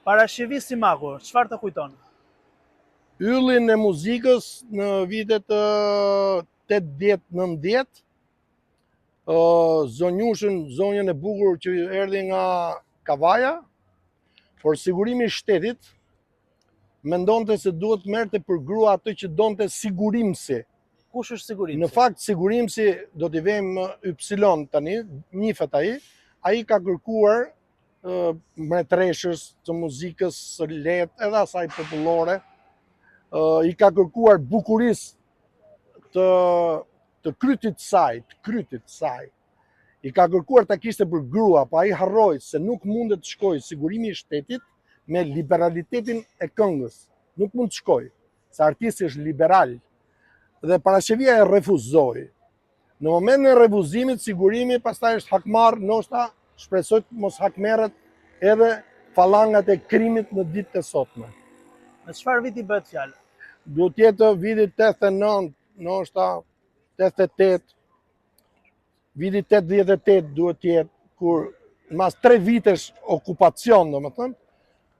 Parashëvi Simaku, çfarë të kujton? Yllin e muzikës në vitet 80-90, zonjën e bukur që erdhi nga Kavaja, por sigurimi i shtetit mendonte se duhet merrte për grua atë që donte sigurimsi. Kush është sigurimsi? Në fakt sigurimsi do t'i vejmë Y tani, nifet ai ka kërkuar mbretreshës të muzikës së lehtë edhe asaj popullore, i ka kërkuar bukurisë të krytit saj. I ka kërkuar ta kishte për grua, po ai harroi se nuk mundet të shkojë sigurimi i shtetit me liberalitetin e këngës. Nuk mund të shkojë, se artisti është liberal. Dhe parashëvia e refuzoi. Në momentin e refuzimit, sigurimi pastaj është hakmarr, ndoshta shpresoj të mos hakmerret edhe fallangat e krimit në ditët e sotme. Në çfarë viti bëhet fjalë? Duhet të jetë viti 89, ndoshta 88. Viti 88 duhet të jetë, kur mas 3 vitesh okupacion, domethënë,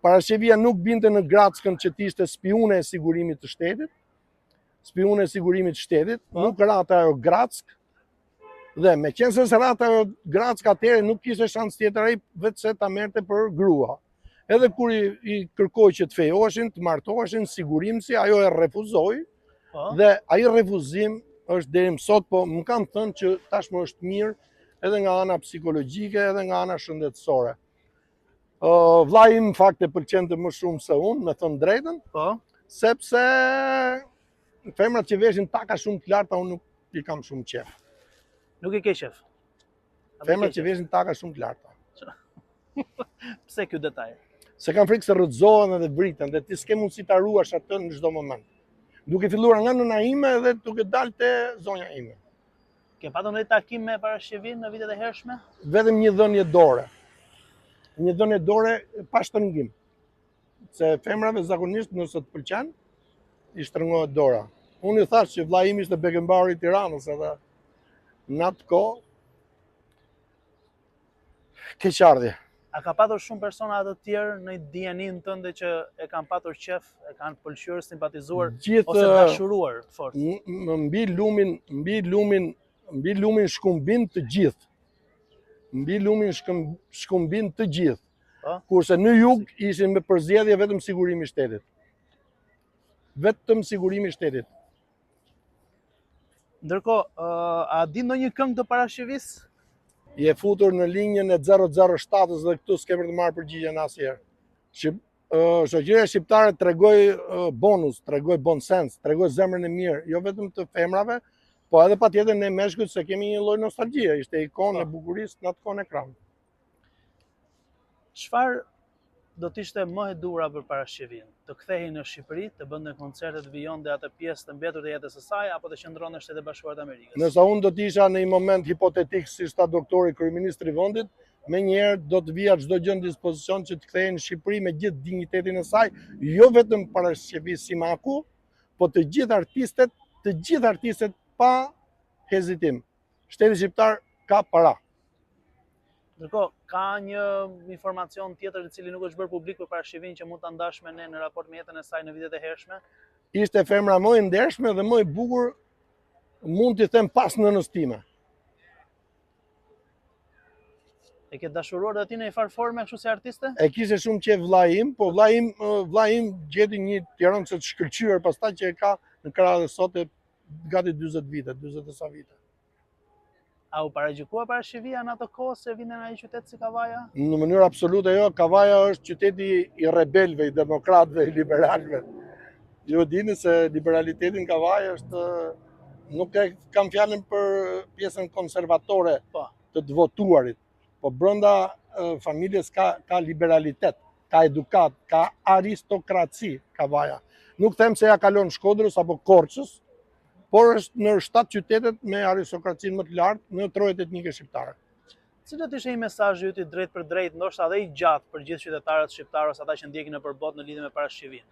parashëvia nuk binte në Grackën që t'ishte spiune e sigurimit të shtetit. Spiune e sigurimit të shtetit, nuk rata ajo Grackë. Dhe me qenë se rata ajo Grackë atëherë nuk kishte shans tjetër ai vetë se ta merrte për grua. Edhe kur i kërkoi që të fejoheshin, të martoheshin, sigurimsi, ajo e refuzoi. Dhe ai refuzim është deri më sot, po më kanë thënë që tashmë është mirë edhe nga ana psikologjike edhe nga ana shëndetësore. Vllai im në fakt e pëlqente më shumë se unë, me thënë drejtën, sepse femrat që veshin taka shumë të larta unë nuk i kam shumë qef. Nuk i ke qef? Femrat që veshin taka shumë të larta. Pse ky detaj? Se kanë frikë se rrëzohen edhe vriten dhe ti s'ke mundësi ta ruash atë në çdo moment. Duke filluar nga nëna ime dhe duke dalë te zonja ime. Ke patur ndonjë takim me parashëvin në vitet e hershme? Vetëm një dhënie dore. Një dhënie dore pa shtrëngim. Se femrave zakonisht nëse të pëlqen, i shtrëngohet dora. Unë i thash që vllai im ishte Beckenbauer i Tiranës edhe në atë kohë keqardhje. A ka patur shumë persona të tjerë në dijenin tënde që e kanë patur qef, e kanë pëlqyer, simpatizuar ose dashuruar fort? Mbi lumin shkumbin të gjithë. Mbi lumin shkumbin të gjithë. Kurse në jug ishin me përzgjedhje vetëm sigurimi i shtetit. Vetëm sigurimi i shtetit. Ndërkohë, a di ndonjë këngë të parashëvisë? Je futur në linjën e 007-s dhe këtu s'ke për të marrë përgjigjen asnjëherë. Shoqëria shqiptare tregoi bonus, tregoi bon sens, tregoi zemrën e mirë, jo vetëm të femrave, po edhe patjetër ne meshkujt se kemi një lloj nostalgjie, ishte ikonë e bukurisë në atë kohë ekran. Çfarë do të ishte më e duhura për parashëvin? Të kthehej në Shqipëri, të bënte koncerte, të vijonte atë pjesë të mbetur të jetës së saj, apo të qëndronte në Shtetet Bashkuara të Amerikës? Nëse unë do të isha në një moment hipotetik si sta doktori kryeministri i vendit, menjëherë do të vija çdo gjë në dispozicion që të kthehej në Shqipëri me gjithë dinjitetin e saj, jo vetëm parashëvi Simaku, po të gjithë artistët pa hezitim. Shteti shqiptar ka para. Ndërkohë, ka një informacion tjetër i cili nuk është bërë publik për parashëvin që mund ta ndash me ne në raport me jetën e saj në vitet e hershme? Ishte femra më e ndershme dhe më e bukur, mund t'i them pas nënës time. E ke dashuruar dhe ti në një farë forme kështu si artiste? E kishte shumë qejf vllai im, po vllai im gjeti një tirancë të shkëlqyer pastaj që e ka në krah dhe sot e gati 40 vite, 40 e sa vite. A u paragjykua parashëvia në atë kohë se vinte nga një qytet si Kavaja? Në mënyrë absolute jo, Kavaja është qyteti i rebelëve, i demokratëve, i liberalëve. Ju dini se liberaliteti në Kavaja është, nuk e kam fjalën për pjesën konservatore të të votuarit, po brenda familjes ka liberalitet, ka edukat, ka aristokraci Kavaja. Nuk them se ja kalon Shkodrës apo Korçës, por është në 7 qytetet me aristokracinë më të lartë në trojet etnike shqiptare. Cili do të ishte një mesazh i yt drejt për drejt, ndoshta edhe i gjatë për gjithë qytetarët shqiptarë ose ata që ndjekin nëpër botë në lidhje me parashëvin?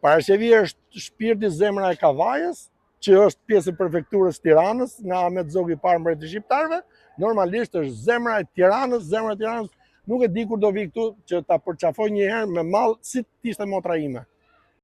Parashëvia është shpirti, zemra e Kavajës, që është pjesë e prefekturës Tiranës, nga Ahmet Zogu i parë mbreti i shqiptarëve. Normalisht është zemra e Tiranës Nuk e di kur do vi këtu që ta përqafoj një herë me mall si t'ishte motra ime.